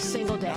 single day,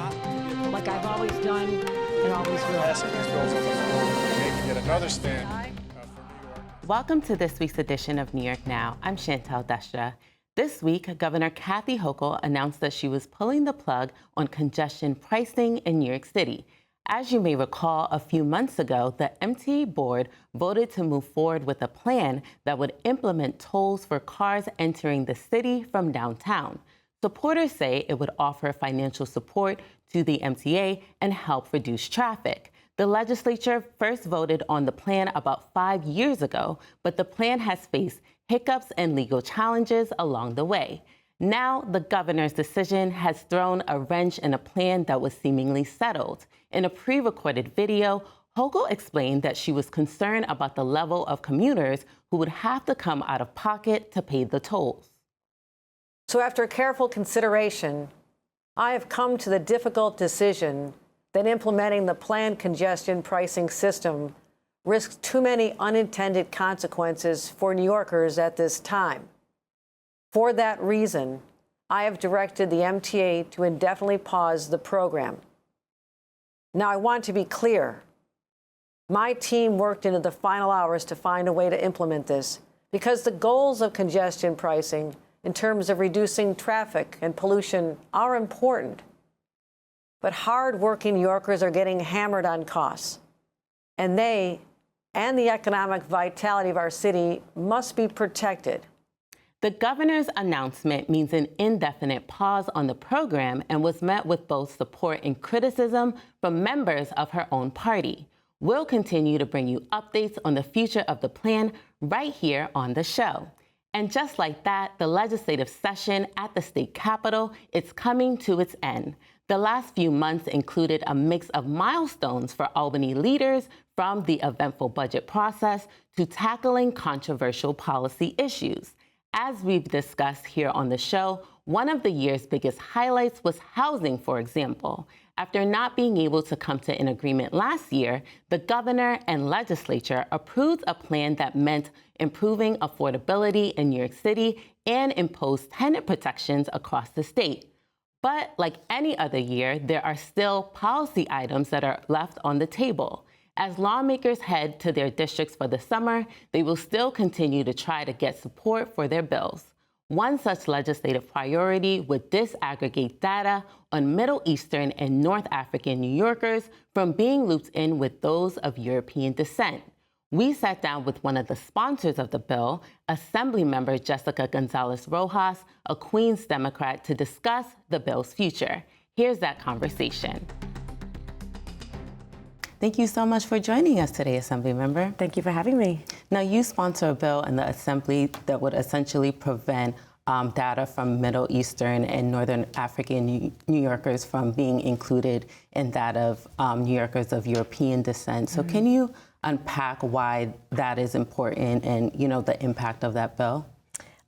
like I've always done and always will. Passing these bills on the floor, making yet another stand for New York. Welcome to this week's edition of New York Now. I'm Chantal Destra. This week, Governor Kathy Hochul announced that she was pulling the plug on congestion pricing in New York City. As you may recall, a few months ago, the MTA board voted to move forward with a plan that would implement tolls for cars entering the city from downtown. Supporters say it would offer financial support to the MTA and help reduce traffic. The legislature first voted on the plan about 5 years ago, but the plan has faced hiccups and legal challenges along the way. Now, the governor's decision has thrown a wrench in a plan that was seemingly settled. In a pre-recorded video, Hochul explained that she was concerned about the level of commuters who would have to come out of pocket to pay the tolls. So after careful consideration, I have come to the difficult decision that implementing the planned congestion pricing system risks too many unintended consequences for New Yorkers at this time. For that reason, I have directed the MTA to indefinitely pause the program. Now, I want to be clear. My team worked into the final hours to find a way to implement this because the goals of congestion pricing in terms of reducing traffic and pollution are important. But hard-working New Yorkers are getting hammered on costs, and they and the economic vitality of our city must be protected. The governor's announcement means an indefinite pause on the program and was met with both support and criticism from members of her own party. We'll continue to bring you updates on the future of the plan right here on the show. And just like that, the legislative session at the state capitol is coming to its end. The last few months included a mix of milestones for Albany leaders, from the eventful budget process to tackling controversial policy issues. As we've discussed here on the show, one of the year's biggest highlights was housing, for example. After not being able to come to an agreement last year, the governor and legislature approved a plan that meant improving affordability in New York City and imposed tenant protections across the state. But like any other year, there are still policy items that are left on the table. As lawmakers head to their districts for the summer, they will still continue to try to get support for their bills. One such legislative priority would disaggregate data on Middle Eastern and North African New Yorkers from being looped in with those of European descent. We sat down with one of the sponsors of the bill, Assembly Member Jessica González-Rojas, a Queens Democrat, to discuss the bill's future. Here's that conversation. Thank you so much for joining us today, Assembly Member. Thank you for having me. Now, you sponsor a bill in the Assembly that would essentially prevent data from Middle Eastern and Northern African New Yorkers from being included in that of New Yorkers of European descent. So can you unpack why that is important and, the impact of that bill?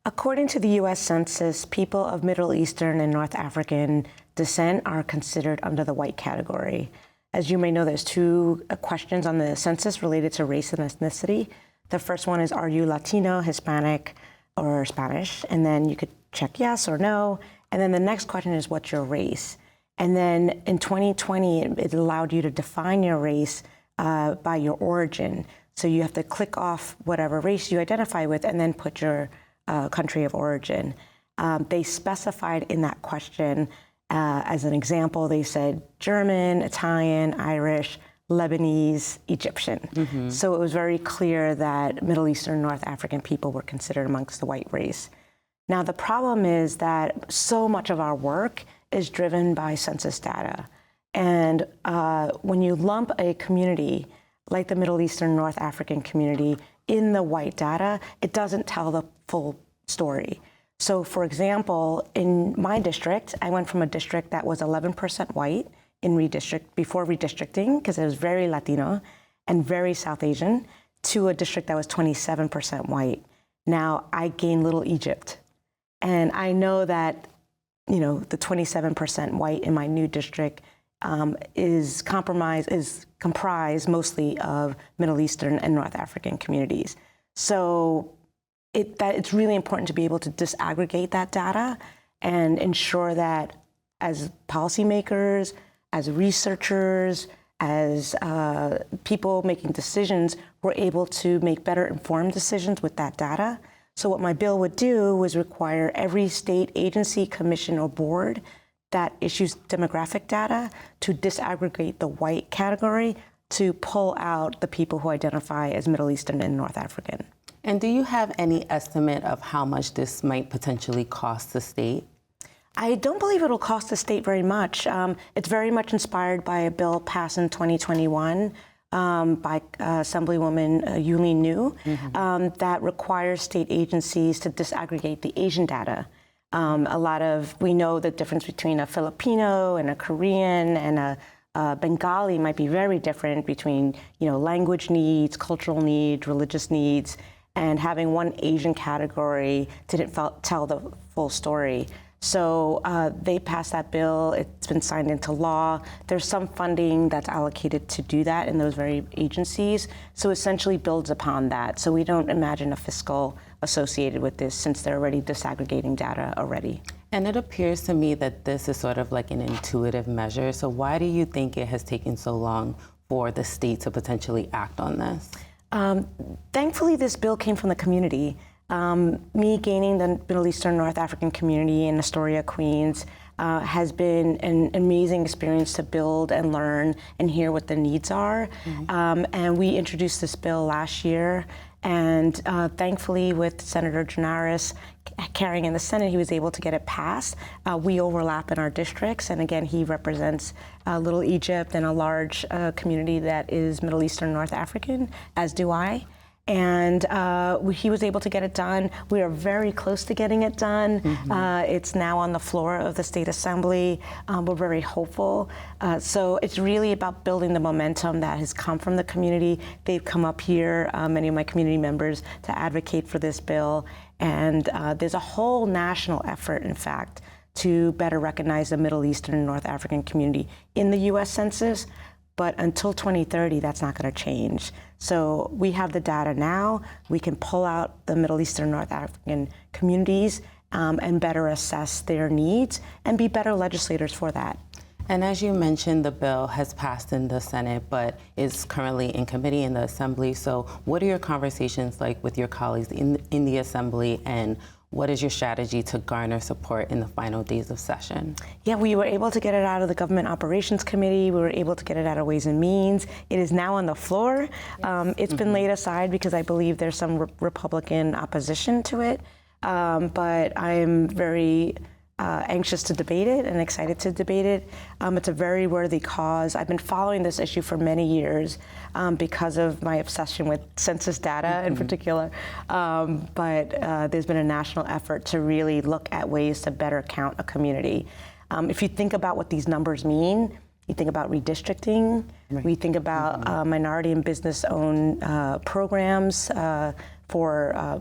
According to the U.S. Census, people of Middle Eastern and North African descent are considered under the white category. As you may know, there's two questions on the census related to race and ethnicity. The first one is, are you Latino, Hispanic, or Spanish? And then you could check yes or no. And then the next question is, what's your race? And then in 2020, it allowed you to define your race by your origin. So you have to click off whatever race you identify with and then put your country of origin. They specified in that question, as an example, they said German, Italian, Irish, Lebanese, Egyptian. So it was very clear that Middle Eastern, North African people were considered amongst the white race. Now, the problem is that so much of our work is driven by census data. And when you lump a community like the Middle Eastern, North African community in the white data, it doesn't tell the full story. So, for example, in my district, I went from a district that was 11% white before redistricting, because it was very Latino and very South Asian, to a district that was 27% white. Now, I gained Little Egypt. And I know that, the 27% white in my new district is comprised mostly of Middle Eastern and North African communities. So it's really important to be able to disaggregate that data and ensure that as policymakers, as researchers, as people making decisions, we're able to make better informed decisions with that data. So what my bill would do was require every state agency, commission, or board that issues demographic data to disaggregate the white category to pull out the people who identify as Middle Eastern and North African. And do you have any estimate of how much this might potentially cost the state? I don't believe it'll cost the state very much. It's very much inspired by a bill passed in 2021 by Assemblywoman Yuli New that requires state agencies to disaggregate the Asian data. We know the difference between a Filipino and a Korean and a Bengali might be very different between, language needs, cultural needs, religious needs, and having one Asian category didn't tell the full story. So they passed that bill. It's been signed into law. There's some funding that's allocated to do that in those very agencies. So essentially builds upon that. So we don't imagine a fiscal associated with this since they're already disaggregating data already. And it appears to me that this is sort of like an intuitive measure. So why do you think it has taken so long for the state to potentially act on this? Thankfully, this bill came from the community. Me gaining the Middle Eastern North African community in Astoria, Queens, has been an amazing experience to build and learn and hear what the needs are. And we introduced this bill last year. And thankfully, with Senator González carrying in the Senate, he was able to get it passed. We overlap in our districts. And again, he represents Little Egypt and a large community that is Middle Eastern North African, as do I. And he was able to get it done. We are very close to getting it done. It's now on the floor of the State Assembly. We're very hopeful. So it's really about building the momentum that has come from the community. They've come up here, many of my community members, to advocate for this bill. And there's a whole national effort, in fact, to better recognize the Middle Eastern and North African community in the U.S. Census. But until 2030, that's not going to change. So we have the data now. We can pull out the Middle Eastern North African communities and better assess their needs and be better legislators for that. And as you mentioned, the bill has passed in the Senate, but is currently in committee in the Assembly. So what are your conversations like with your colleagues in the Assembly, and what is your strategy to garner support in the final days of session? Yeah, we were able to get it out of the Government Operations Committee. We were able to get it out of Ways and Means. It is now on the floor. It's been laid aside because I believe there's some Republican opposition to it. But I am very anxious to debate it and excited to debate it. It's a very worthy cause. I've been following this issue for many years because of my obsession with census data in particular. But there's been a national effort to really look at ways to better count a community. If you think about what these numbers mean, you think about redistricting, we think about minority and business-owned programs for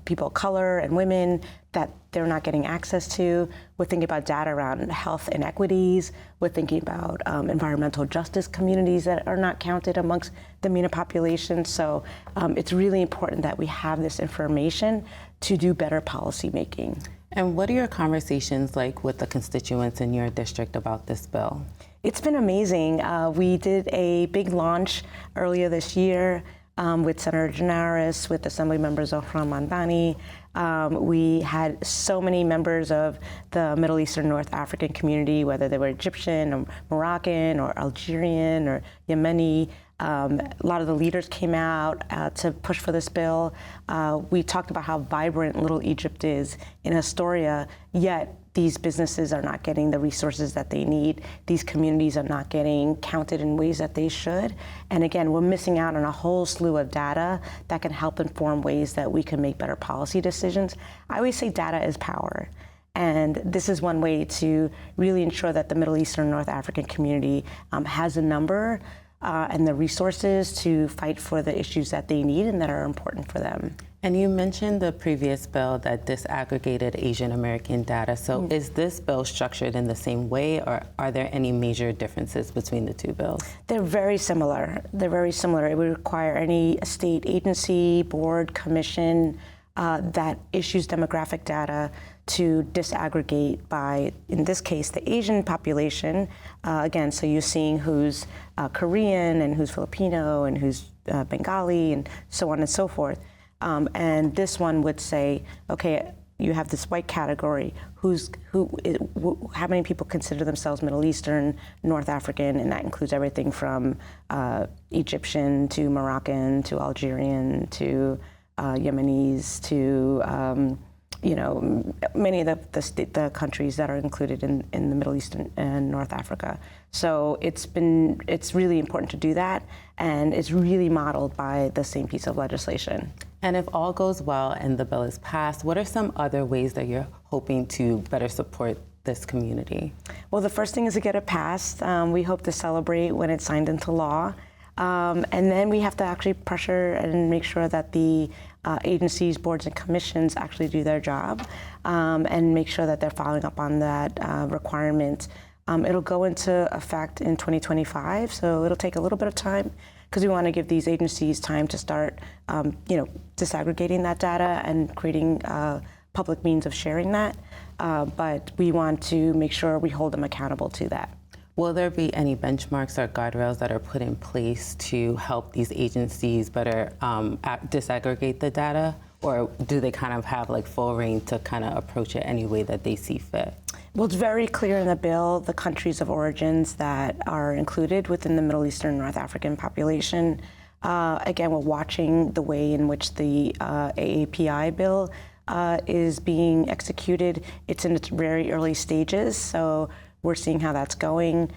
people of color and women that they're not getting access to. We're thinking about data around health inequities. We're thinking about environmental justice communities that are not counted amongst the MENA population. So it's really important that we have this information to do better policy making. And what are your conversations like with the constituents in your district about this bill? It's been amazing. We did a big launch earlier this year with Senator González, with Assembly Member Zohran Mandani. We had so many members of the Middle Eastern North African community, whether they were Egyptian or Moroccan or Algerian or Yemeni. A lot of the leaders came out to push for this bill. We talked about how vibrant Little Egypt is in Astoria, yet these businesses are not getting the resources that they need. These communities are not getting counted in ways that they should. And again, we're missing out on a whole slew of data that can help inform ways that we can make better policy decisions. I always say data is power. And this is one way to really ensure that the Middle Eastern North African community has a number and the resources to fight for the issues that they need and that are important for them. And you mentioned the previous bill that disaggregated Asian American data. So is this bill structured in the same way, or are there any major differences between the two bills? They're very similar. They're very similar. It would require any state agency, board, commission, that issues demographic data to disaggregate by, in this case, the Asian population. Again, so you're seeing who's Korean and who's Filipino and who's Bengali and so on and so forth. And this one would say, okay, you have this white category. How many people consider themselves Middle Eastern, North African, and that includes everything from Egyptian to Moroccan to Algerian to Yemenis to many of the countries that are included in the Middle East and North Africa. So it's really important to do that, and it's really modeled by the same piece of legislation. And if all goes well and the bill is passed, what are some other ways that you're hoping to better support this community? Well, the first thing is to get it passed. We hope to celebrate when it's signed into law. And then we have to actually pressure and make sure that the agencies, boards, and commissions actually do their job and make sure that they're following up on that requirement. It'll go into effect in 2025, so it'll take a little bit of time because we want to give these agencies time to start, disaggregating that data and creating public means of sharing that. But we want to make sure we hold them accountable to that. Will there be any benchmarks or guardrails that are put in place to help these agencies better disaggregate the data? Or do they kind of have like full reign to kind of approach it any way that they see fit? Well, it's very clear in the bill the countries of origins that are included within the Middle Eastern and North African population. Again, we're watching the way in which the AAPI bill is being executed. It's in its very early stages, so we're seeing how that's going.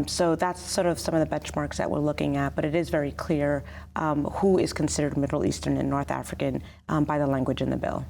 So that's sort of some of the benchmarks that we're looking at, but it is very clear who is considered Middle Eastern and North African by the language in the bill.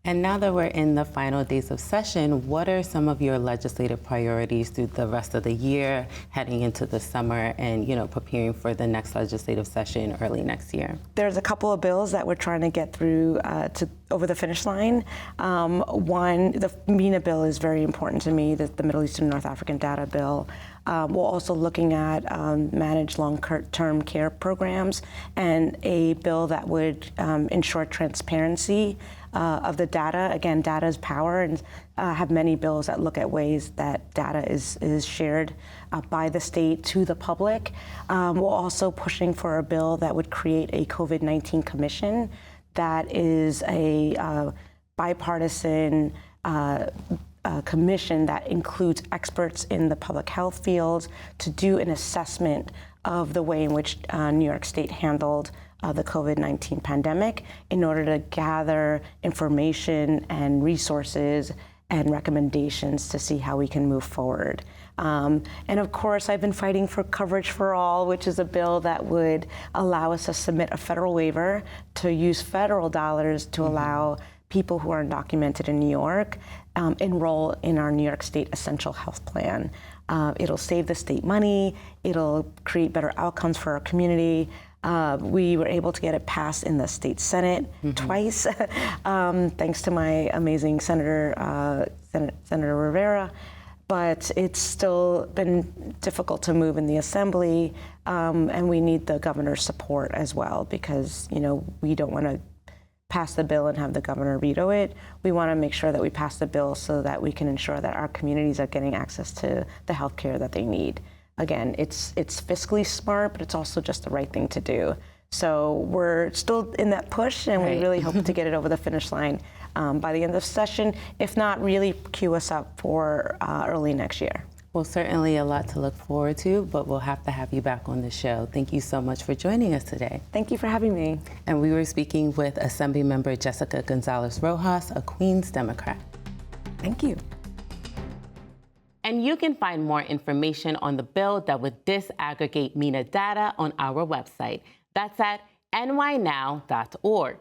And now that we're in the final days of session, what are some of your legislative priorities through the rest of the year, heading into the summer and, preparing for the next legislative session early next year? There's a couple of bills that we're trying to get through to over the finish line. One, the MENA bill is very important to me, the Middle Eastern North African data bill. We're also looking at managed long-term care programs and a bill that would ensure transparency of the data. Again, data is power, and have many bills that look at ways that data is shared by the state to the public. We're also pushing for a bill that would create a COVID-19 commission that is a bipartisan commission that includes experts in the public health fields to do an assessment of the way in which New York State handled the COVID-19 pandemic in order to gather information and resources and recommendations to see how we can move forward. And of course, I've been fighting for Coverage for All, which is a bill that would allow us to submit a federal waiver to use federal dollars to allow people who are undocumented in New York enroll in our New York State Essential Health Plan. It'll save the state money. It'll create better outcomes for our community. We were able to get it passed in the state Senate twice, thanks to my amazing Senator Rivera. But it's still been difficult to move in the Assembly, and we need the governor's support as well because, we don't want to pass the bill and have the governor veto it. We want to make sure that we pass the bill so that we can ensure that our communities are getting access to the health care that they need. Again, it's fiscally smart, but it's also just the right thing to do. So we're still in that push, and we really hope to get it over the finish line by the end of session, if not really queue us up for early next year. Well, certainly a lot to look forward to, but we'll have to have you back on the show. Thank you so much for joining us today. Thank you for having me. And we were speaking with Assembly Member Jessica González-Rojas, a Queens Democrat. Thank you. And you can find more information on the bill that would disaggregate MENA data on our website. That's at nynow.org.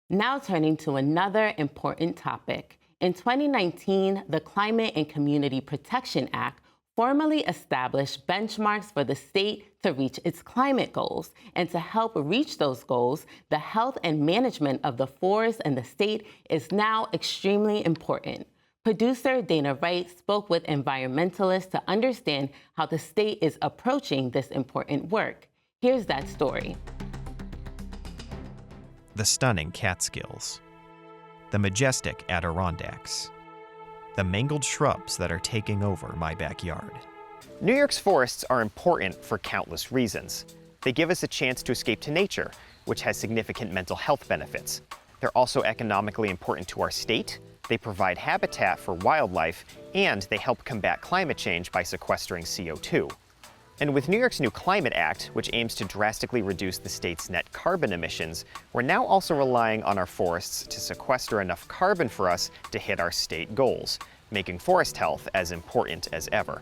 Now turning to another important topic. In 2019, the Climate and Community Protection Act formally established benchmarks for the state to reach its climate goals. And to help reach those goals, the health and management of the forest and the state is now extremely important. Producer Dana Wright spoke with environmentalists to understand how the state is approaching this important work. Here's that story. The stunning Catskills. the majestic Adirondacks, the mangled shrubs that are taking over my backyard. New York's forests are important for countless reasons. They give us a chance to escape to nature, which has significant mental health benefits. They're also economically important to our state. They provide habitat for wildlife, and they help combat climate change by sequestering CO2. And with New York's new Climate Act, which aims to drastically reduce the state's net carbon emissions, we're now also relying on our forests to sequester enough carbon for us to hit our state goals, making forest health as important as ever.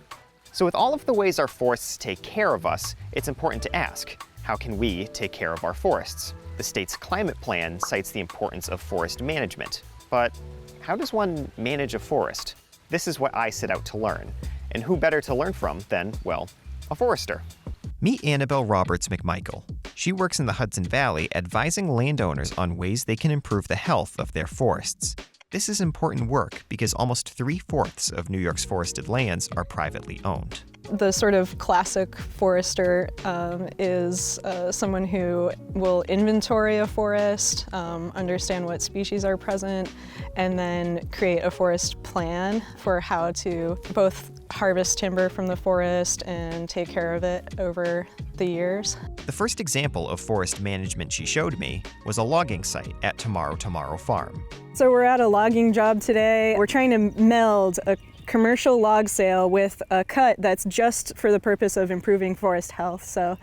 So with all of the ways our forests take care of us, it's important to ask, how can we take care of our forests? The state's climate plan cites the importance of forest management, but how does one manage a forest? This is what I set out to learn. And who better to learn from than, well, a forester? Meet Annabelle Roberts McMichael. She works in the Hudson Valley advising landowners on ways they can improve the health of their forests. This is important work because almost 3/4 of New York's forested lands are privately owned. The sort of classic forester is someone who will inventory a forest, understand what species are present, and then create a forest plan for how to both harvest timber from the forest and take care of it over the years. The first example of forest management she showed me was a logging site at Tomorrow Farm. So we're at a logging job today. We're trying to meld a commercial log sale with a cut that's just for the purpose of improving forest health. So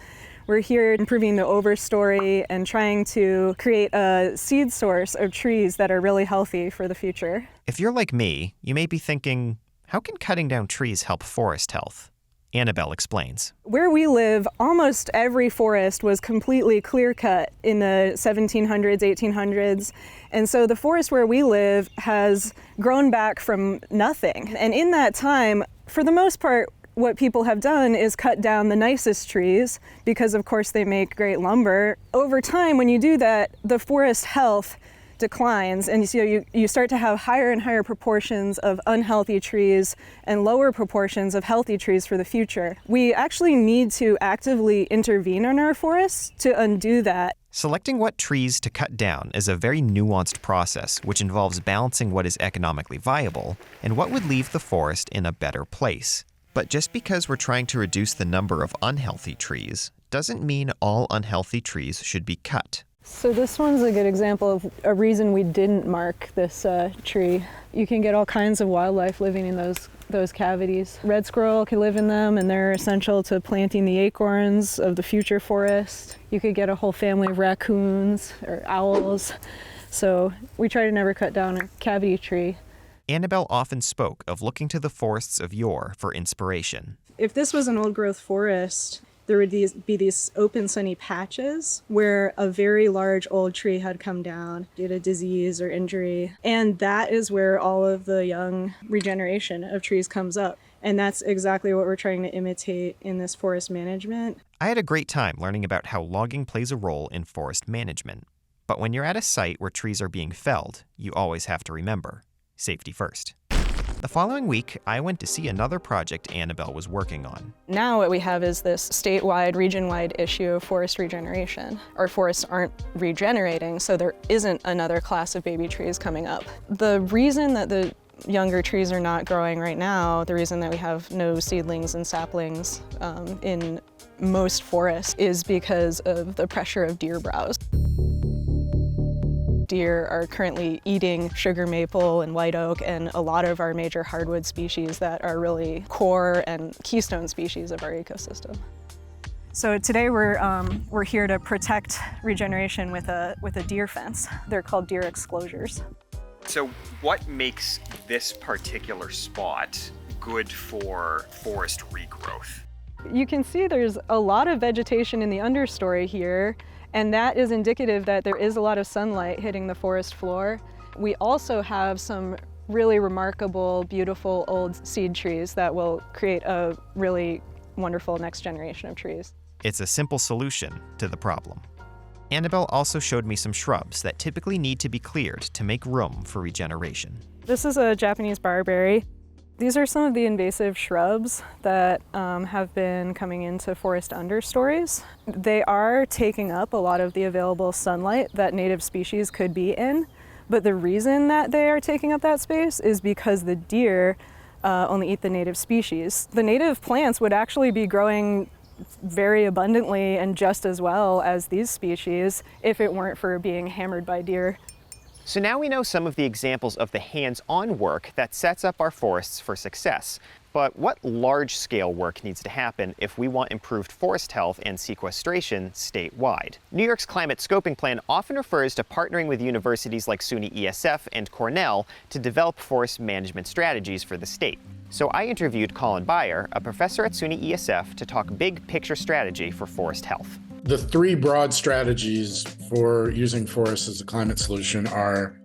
we're here improving the overstory and trying to create a seed source of trees that are really healthy for the future. If you're like me, you may be thinking, how can cutting down trees help forest health? Annabelle explains. Where we live, almost every forest was completely clear-cut in the 1700s, 1800s. And so the forest where we live has grown back from nothing. And in that time, for the most part, what people have done is cut down the nicest trees because, of course, they make great lumber. Over time, when you do that, the forest health declines, and so you start to have higher and higher proportions of unhealthy trees and lower proportions of healthy trees for the future. We actually need to actively intervene in our forests to undo that. Selecting what trees to cut down is a very nuanced process, which involves balancing what is economically viable and what would leave the forest in a better place. But just because we're trying to reduce the number of unhealthy trees doesn't mean all unhealthy trees should be cut. So this one's a good example of a reason we didn't mark this tree. You can get all kinds of wildlife living in those cavities. Red squirrel can live in them, and they're essential to planting the acorns of the future forest. You could get a whole family of raccoons or owls. So we try to never cut down a cavity tree. Annabelle often spoke of looking to the forests of yore for inspiration. If this was an old-growth forest, there would be these open sunny patches where a very large old tree had come down due to disease or injury. And that is where all of the young regeneration of trees comes up. And that's exactly what we're trying to imitate in this forest management. I had a great time learning about how logging plays a role in forest management. But when you're at a site where trees are being felled, you always have to remember, safety first. The following week, I went to see another project Annabelle was working on. Now what we have is this statewide, region-wide issue of forest regeneration. Our forests aren't regenerating, so there isn't another class of baby trees coming up. The reason that the younger trees are not growing right now, the reason that we have no seedlings and saplings in most forests is because of the pressure of deer browse. Deer are currently eating sugar maple and white oak and a lot of our major hardwood species that are really core and keystone species of our ecosystem. So today we're here to protect regeneration with a deer fence. They're called deer exclosures. So what makes this particular spot good for forest regrowth? You can see there's a lot of vegetation in the understory here, and that is indicative that there is a lot of sunlight hitting the forest floor. We also have some really remarkable, beautiful old seed trees that will create a really wonderful next generation of trees. It's a simple solution to the problem. Annabelle also showed me some shrubs that typically need to be cleared to make room for regeneration. This is a Japanese barberry. These are some of the invasive shrubs that have been coming into forest understories. They are taking up a lot of the available sunlight that native species could be in, But the reason that they are taking up that space is because the deer only eat the native species. The native plants would actually be growing very abundantly and just as well as these species if it weren't for being hammered by deer. So now we know some of the examples of the hands-on work that sets up our forests for success. But what large-scale work needs to happen if we want improved forest health and sequestration statewide? New York's climate scoping plan often refers to partnering with universities like SUNY ESF and Cornell to develop forest management strategies for the state. So I interviewed Colin Beyer, a professor at SUNY ESF, to talk big picture strategy for forest health. The three broad strategies for using forests as a climate solution are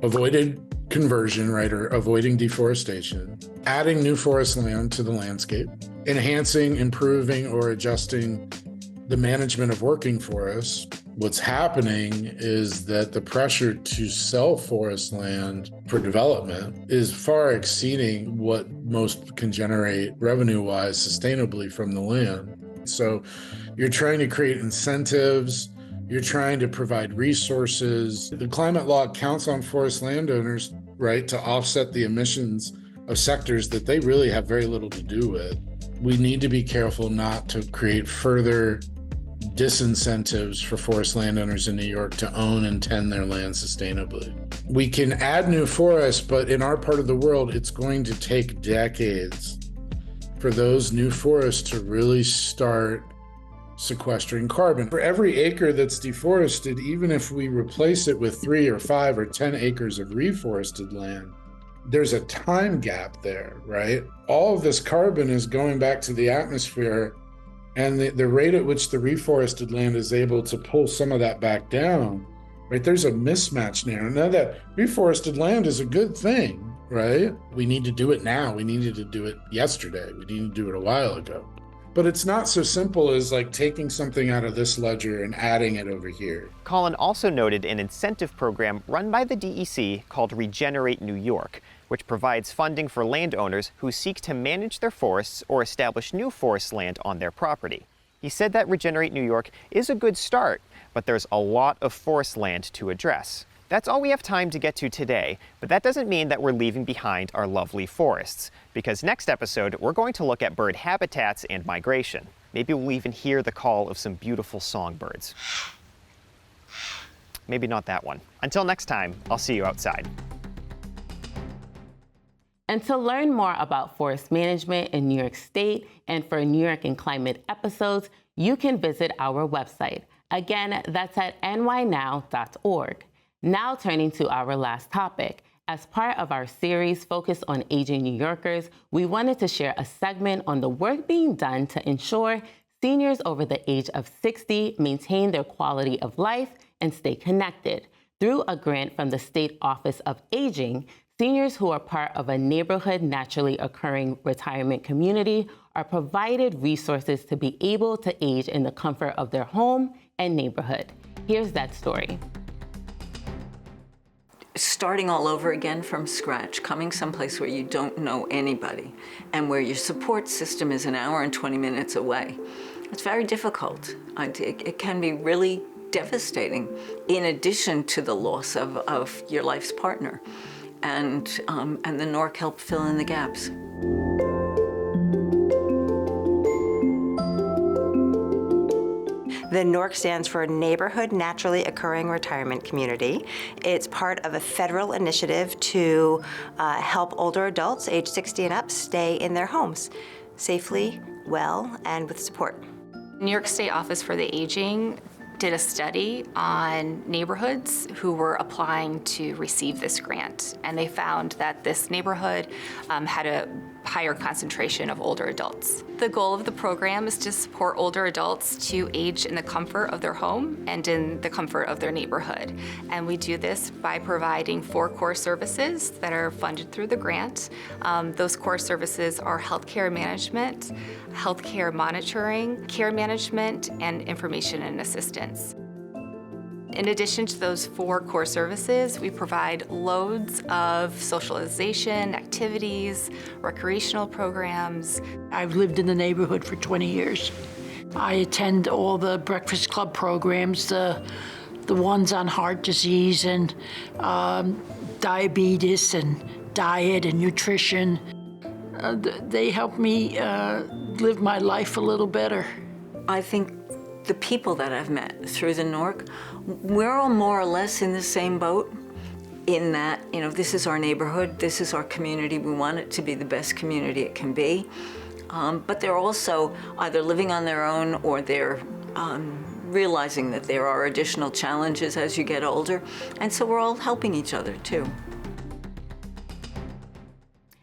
avoided conversion, right, or avoiding deforestation, adding new forest land to the landscape, enhancing, improving, or adjusting the management of working forests. What's happening is that the pressure to sell forest land for development is far exceeding what most can generate revenue-wise sustainably from the land. So you're trying to create incentives, you're trying to provide resources. The climate law counts on forest landowners, right, to offset the emissions of sectors that they really have very little to do with. We need to be careful not to create further disincentives for forest landowners in New York to own and tend their land sustainably. We can add new forests, but in our part of the world, it's going to take decades for those new forests to really start sequestering carbon. For every acre that's deforested, even if we replace it with 3 or 5 or 10 acres of reforested land, there's a time gap there, right? All of this carbon is going back to the atmosphere, and the rate at which the reforested land is able to pull some of that back down, right? There's a mismatch there. Now that reforested land is a good thing, right? We need to do it now. We needed to do it yesterday. We needed to do it a while ago. But it's not so simple as like taking something out of this ledger and adding it over here. Colin also noted an incentive program run by the DEC called Regenerate New York, which provides funding for landowners who seek to manage their forests or establish new forest land on their property. He said that Regenerate New York is a good start, but there's a lot of forest land to address. That's all we have time to get to today, but that doesn't mean that we're leaving behind our lovely forests, because next episode, we're going to look at bird habitats and migration. Maybe we'll even hear the call of some beautiful songbirds. Maybe not that one. Until next time, I'll see you outside. And to learn more about forest management in New York State and for New York and Climate episodes, you can visit our website. Again, that's at nynow.org. Now turning to our last topic. As part of our series focused on aging New Yorkers, we wanted to share a segment on the work being done to ensure seniors over the age of 60 maintain their quality of life and stay connected. Through a grant from the State Office of Aging, seniors who are part of a neighborhood naturally occurring retirement community are provided resources to be able to age in the comfort of their home and neighborhood. Here's that story. Starting all over again from scratch, coming someplace where you don't know anybody and where your support system is an hour and 20 minutes away. It's very difficult. It can be really devastating in addition to the loss of your life's partner. And the NORC helped fill in the gaps. The NORC stands for Neighborhood Naturally Occurring Retirement Community. It's part of a federal initiative to help older adults age 60 and up stay in their homes safely, well, and with support. New York State Office for the Aging did a study on neighborhoods who were applying to receive this grant, and they found that this neighborhood had a higher concentration of older adults. The goal of the program is to support older adults to age in the comfort of their home and in the comfort of their neighborhood. And we do this by providing 4 core services that are funded through the grant. Those core services are healthcare management, healthcare monitoring, care management, and information and assistance. In addition to those 4 core services, we provide loads of socialization, activities, recreational programs. I've lived in the neighborhood for 20 years. I attend all the Breakfast Club programs, the the ones on heart disease and diabetes and diet and nutrition. They help me live my life a little better. I think the people that I've met through the NORC, we're all more or less in the same boat in that, you know, this is our neighborhood, this is our community, we want it to be the best community it can be. But they're also either living on their own or they're realizing that there are additional challenges as you get older. And so we're all helping each other too.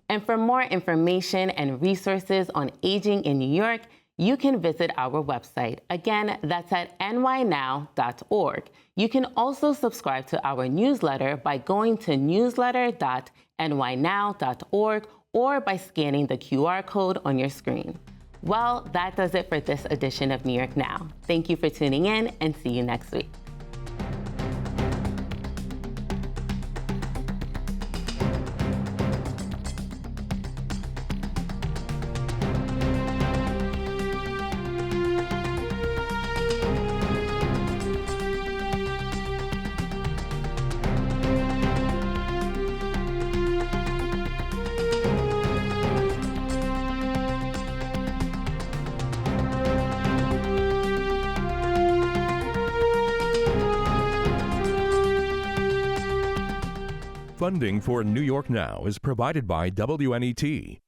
And for more information and resources on aging in New York, you can visit our website. Again, that's at nynow.org. You can also subscribe to our newsletter by going to newsletter.nynow.org or by scanning the QR code on your screen. Well, that does it for this edition of New York Now. Thank you for tuning in, and see you next week. Funding for New York Now is provided by WNET,